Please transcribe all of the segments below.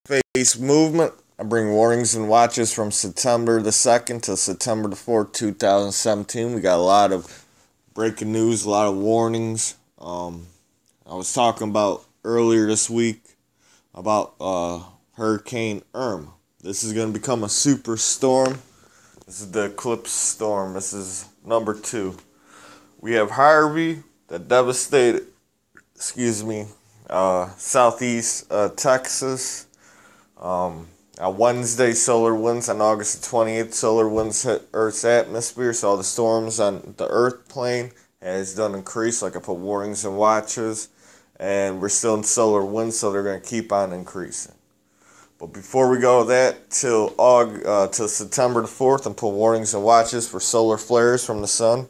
Face movement. I bring warnings and watches from September the 2nd to September the 4th, 2017. We got a lot of breaking news, a lot of warnings. I was talking about earlier this week about Hurricane Irma. This is going to become a super storm. This is the eclipse storm. This is number 2. We have Harvey that devastated, southeast Texas. On Wednesday, solar winds on August the 28th, solar winds hit Earth's atmosphere, so all the storms on the Earth plane has done increase, like I put warnings and watches, and we're still in solar winds, so they're going to keep on increasing. But before we go to that, till September the 4th, and put warnings and watches for solar flares from the sun.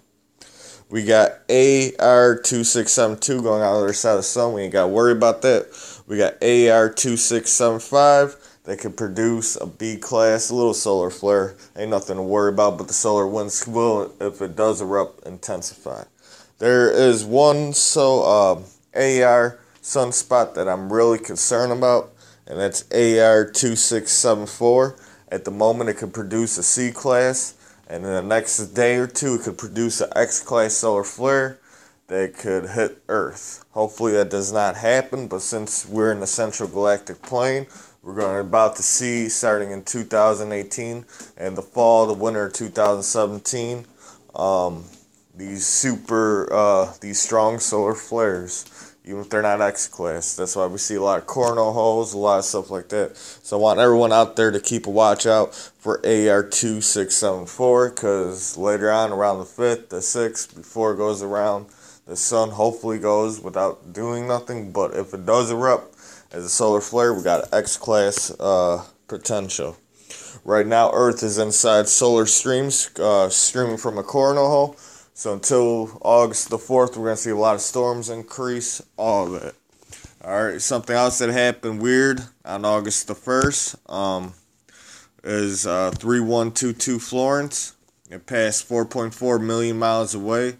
We got AR2672 going out the other side of the sun. We ain't got to worry about that. We got AR2675 that can produce a B-class little solar flare. Ain't nothing to worry about, but the solar winds will, if it does erupt, intensify. There is one AR sunspot that I'm really concerned about, and that's AR2674. At the moment, it could produce a C-class, and in the next day or two, it could produce an X-class solar flare that could hit Earth. Hopefully that does not happen, but since we're in the central galactic plane, we're about to see, starting in 2018 and the fall, the winter of 2017, these strong solar flares, even if they're not X-class. That's why we see a lot of coronal holes, a lot of stuff like that. So I want everyone out there to keep a watch out for AR2674, because later on, around the 5th, the 6th, before it goes around, the sun hopefully goes without doing nothing. But if it does erupt as a solar flare, we got an X-class potential. Right now, Earth is inside solar streams, streaming from a coronal hole. So until August the 4th, we're going to see a lot of storms increase, all of it. Alright, something else that happened weird on August the 1st is 3122 Florence. It passed 4.4 million miles away,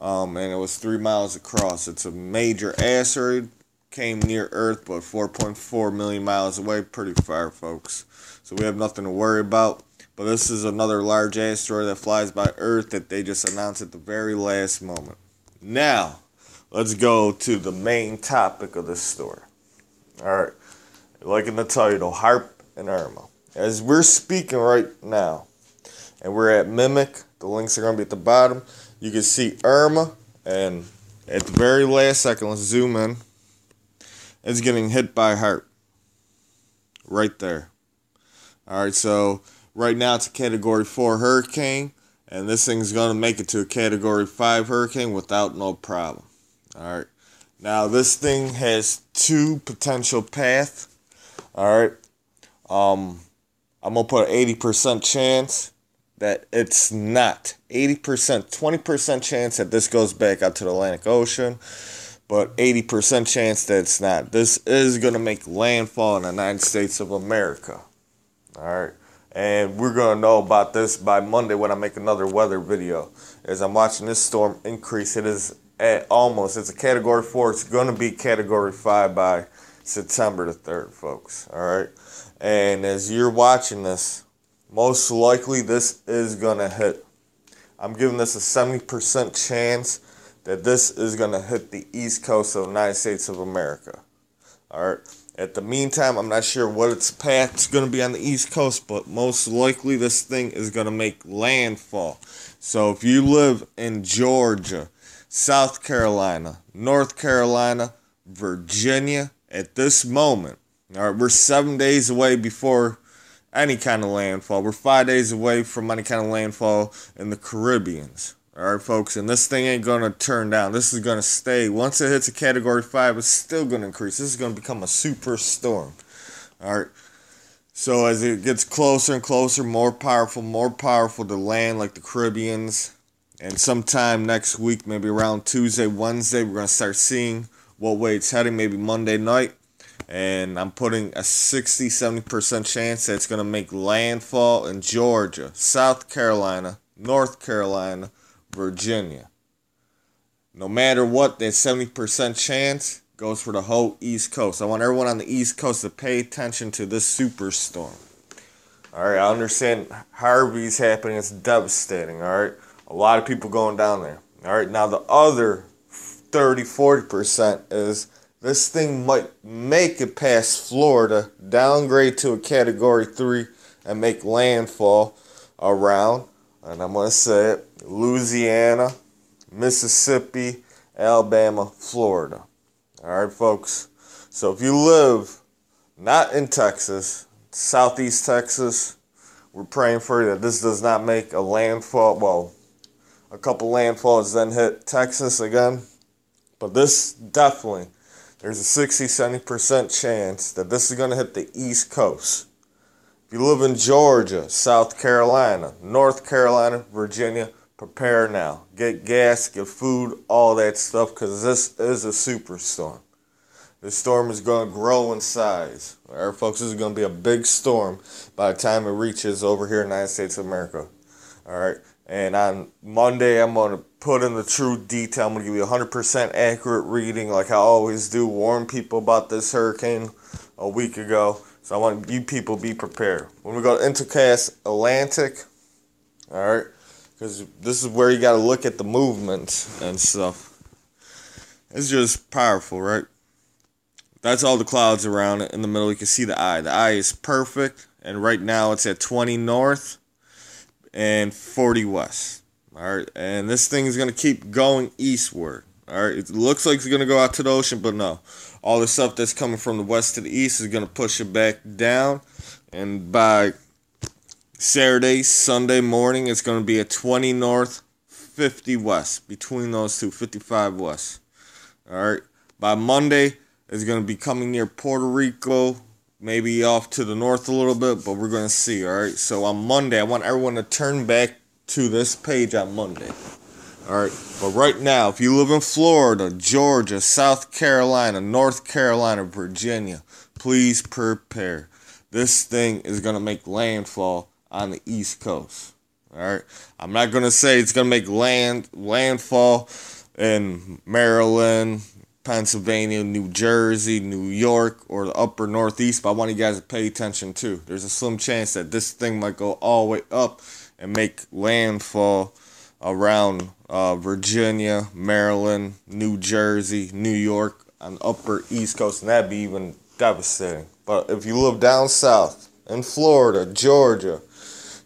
and it was 3 miles across. It's a major asteroid, came near Earth, but 4.4 million miles away, pretty far, folks. So we have nothing to worry about. But this is another large asteroid that flies by Earth that they just announced at the very last moment. Now, let's go to the main topic of this story. Alright, like in the title, Haarp and Irma. As we're speaking right now, and we're at Mimic, the links are going to be at the bottom, you can see Irma, and at the very last second, let's zoom in, it's getting hit by Haarp. Right there. Alright, so right now it's a Category 4 hurricane, and this thing's going to make it to a Category 5 hurricane without no problem. Alright, now this thing has 2 potential paths. Alright, I'm going to put an 80% chance that it's not. 80%, 20% chance that this goes back out to the Atlantic Ocean, but 80% chance that it's not. This is going to make landfall in the United States of America. Alright, and we're going to know about this by Monday when I make another weather video. As I'm watching this storm increase, it is at it's a Category 4. It's going to be Category 5 by September the 3rd, folks. Alright, and as you're watching this, most likely this is going to hit. I'm giving this a 70% chance that this is going to hit the east coast of the United States of America. Alright. At the meantime, I'm not sure what its path is going to be on the East Coast, but most likely this thing is going to make landfall. So if you live in Georgia, South Carolina, North Carolina, Virginia, at this moment, all right, we're 7 days away before any kind of landfall. We're 5 days away from any kind of landfall in the Caribbeans. Alright, folks, and this thing ain't going to turn down. This is going to stay. Once it hits a Category 5, it's still going to increase. This is going to become a super storm. Alright, so as it gets closer and closer, more powerful to land like the Caribbeans. And sometime next week, maybe around Tuesday, Wednesday, we're going to start seeing what way it's heading, maybe Monday night. And I'm putting a 60-70% chance that it's going to make landfall in Georgia, South Carolina, North Carolina, Virginia. No matter what, that 70% chance goes for the whole East Coast. I want everyone on the East Coast to pay attention to this superstorm. Alright, I understand Harvey's happening. It's devastating, alright? A lot of people going down there. Alright, now the other 30-40% is this thing might make it past Florida, downgrade to a Category 3, and make landfall around, and I'm going to say it, Louisiana, Mississippi, Alabama, Florida. Alright, folks? So if you live not in Texas, Southeast Texas, we're praying for you that this does not make a landfall. Well, a couple landfalls then hit Texas again. But this definitely, there's a 60-70% chance that this is going to hit the East Coast. If you live in Georgia, South Carolina, North Carolina, Virginia, prepare now. Get gas, get food, all that stuff, because this is a superstorm. This storm is going to grow in size. All right, folks, this is going to be a big storm by the time it reaches over here in the United States of America. All right, and on Monday, I'm going to put in the true detail. I'm going to give you a 100% accurate reading like I always do. Warn people about this hurricane a week ago. So I want you people to be prepared. When we go to Intercast Atlantic, all right, because this is where you got to look at the movements and stuff. It's just powerful, right? That's all the clouds around it. In the middle, you can see the eye. The eye is perfect, and right now it's at 20 north and 40 west. All right, and this thing is going to keep going eastward. All right, it looks like it's going to go out to the ocean, but no. All the stuff that's coming from the west to the east is going to push it back down, and by Saturday, Sunday morning, it's going to be at 20 north, 50 west. Between those two, 55 west. All right, by Monday, it's going to be coming near Puerto Rico, maybe off to the north a little bit, but we're going to see. All right, so on Monday, I want everyone to turn back to this page on Monday. Alright, but right now, if you live in Florida, Georgia, South Carolina, North Carolina, Virginia, please prepare. This thing is going to make landfall on the East Coast. Alright, I'm not going to say it's going to make landfall in Maryland, Pennsylvania, New Jersey, New York, or the upper Northeast, but I want you guys to pay attention too. There's a slim chance that this thing might go all the way up and make landfall around Virginia, Maryland, New Jersey, New York, on the upper East Coast, and that'd be even devastating. But if you live down south, in Florida, Georgia,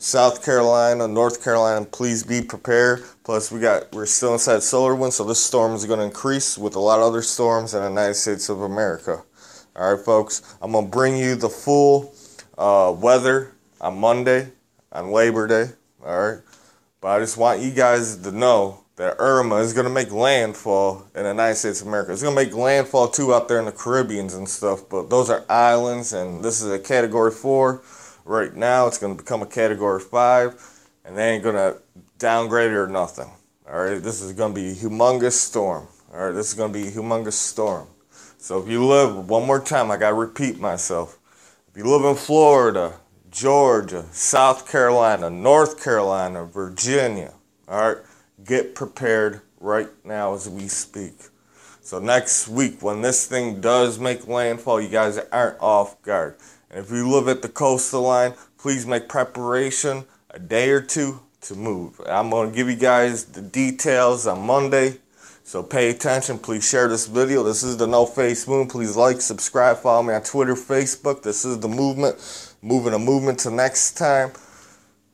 South Carolina, North Carolina, please be prepared. Plus, we're still inside solar wind, so this storm is going to increase with a lot of other storms in the United States of America. All right, folks, I'm going to bring you the full weather on Monday, on Labor Day. All right. But I just want you guys to know that Irma is going to make landfall in the United States of America. It's going to make landfall, too, out there in the Caribbeans and stuff. But those are islands, and this is a Category 4. Right now, it's going to become a Category 5. And they ain't going to downgrade it or nothing. All right? This is going to be a humongous storm. All right? This is going to be a humongous storm. So if you live, one more time, I got to repeat myself. If you live in Florida, Georgia, South Carolina, North Carolina, Virginia, all right, get prepared right now as we speak. So next week, when this thing does make landfall, you guys aren't off guard. And if you live at the coastal line, please make preparation a day or two to move. I'm going to give you guys the details on Monday, so pay attention. Please share this video. This is the No Face Moon. Please like, subscribe, follow me on Twitter, Facebook. This is the movement. Moving a movement to next time.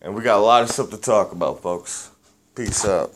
And we got a lot of stuff to talk about, folks. Peace out.